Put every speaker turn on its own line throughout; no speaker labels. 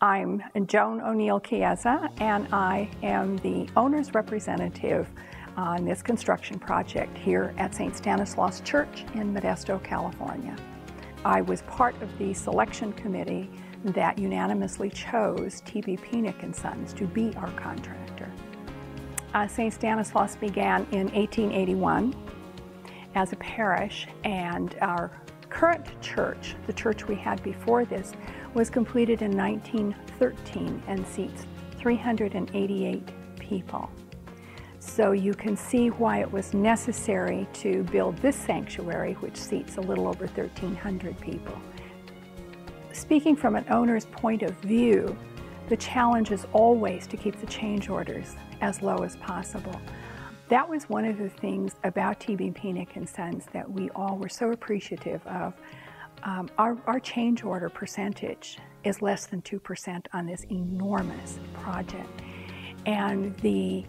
I'm Joan O'Neill Chiesa, and I am the owner's representative on this construction project here at St. Stanislaus Church in Modesto, California. I was part of the selection committee that unanimously chose T.B. Penick & Sons to be our contractor. St. Stanislaus began in 1881 as a parish, and our current church, the church we had before this, was completed in 1913 and seats 388 people. So you can see why it was necessary to build this sanctuary, which seats a little over 1,300 people. Speaking from an owner's point of view, the challenge is always to keep the change orders as low as possible. That was one of the things about T.B. Penick & Sons that we all were so appreciative of. Our change order percentage is less than 2% on this enormous project. And the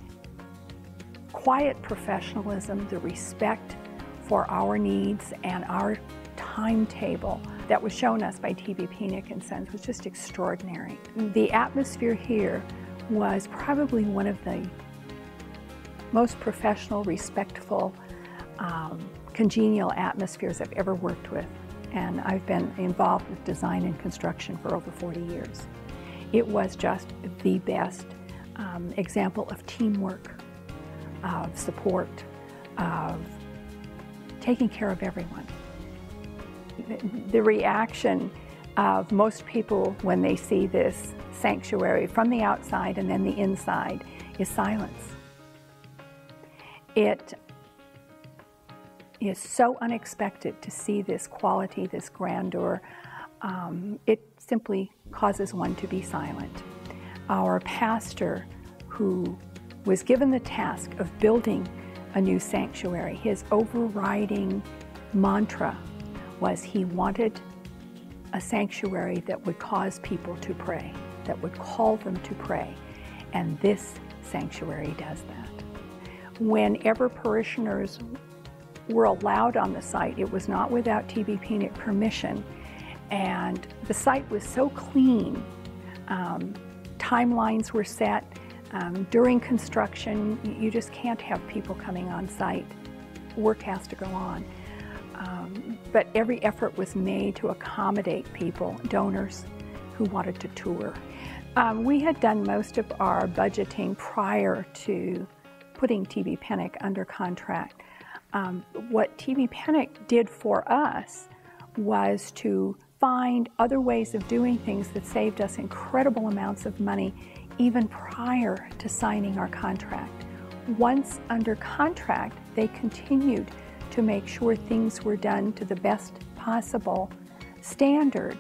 quiet professionalism, the respect for our needs and our timetable that was shown us by T.B. Penick & Sons was just extraordinary. The atmosphere here was probably one of the most professional, respectful, congenial atmospheres I've ever worked with. And I've been involved with design and construction for over 40 years. It was just the best example of teamwork, of support, of taking care of everyone. The reaction of most people when they see this sanctuary from the outside and then the inside is silence. It is so unexpected to see this quality, this grandeur. It simply causes one to be silent. Our pastor, who was given the task of building a new sanctuary, his overriding mantra was he wanted a sanctuary that would cause people to pray, that would call them to pray, and this sanctuary does that. Whenever parishioners were allowed on the site, it was not without T.B. Penick permission, and the site was so clean. Timelines were set. During construction, you just can't have people coming on site. Work has to go on. But every effort was made to accommodate people, donors who wanted to tour. We had done most of our budgeting prior to putting T.B. Penick under contract. What T.B. Penick did for us was to find other ways of doing things that saved us incredible amounts of money even prior to signing our contract. Once under contract, they continued to make sure things were done to the best possible standard,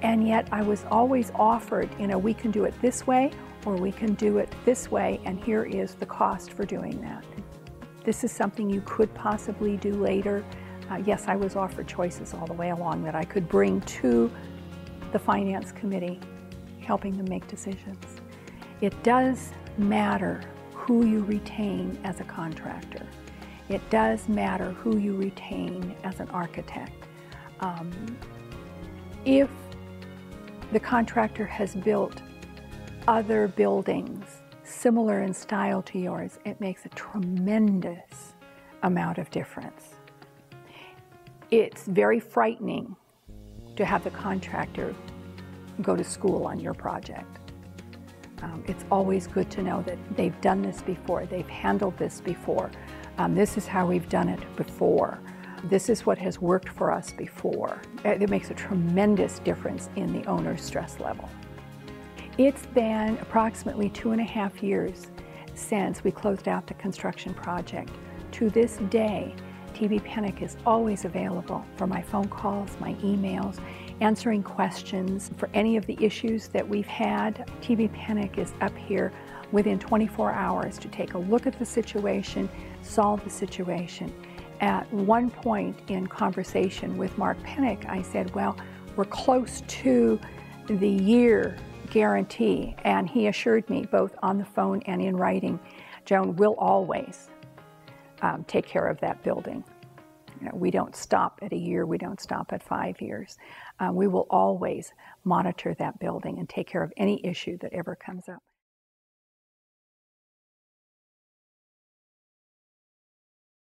and yet I was always offered, we can do it this way or we can do it this way, and here is the cost for doing that. This is something you could possibly do later. Yes, I was offered choices all the way along that I could bring to the finance committee, helping them make decisions. It does matter who you retain as a contractor. It does matter who you retain as an architect. If the contractor has built other buildings similar in style to yours, it makes a tremendous amount of difference. It's very frightening to have the contractor go to school on your project. It's always good to know that they've done this before, they've handled this before. This is how we've done it before. This is what has worked for us before. It makes a tremendous difference in the owner's stress level. It's been approximately 2.5 years since we closed out the construction project. To this day, T.B. Penick is always available for my phone calls, my emails, answering questions for any of the issues that we've had. T.B. Penick is up here within 24 hours to take a look at the situation, solve the situation. At one point in conversation with Mark Penick, I said, well, we're close to the year guarantee, and he assured me both on the phone and in writing, Joan, we'll always take care of that building. We don't stop at a year, we don't stop at 5 years. We will always monitor that building and take care of any issue that ever comes up.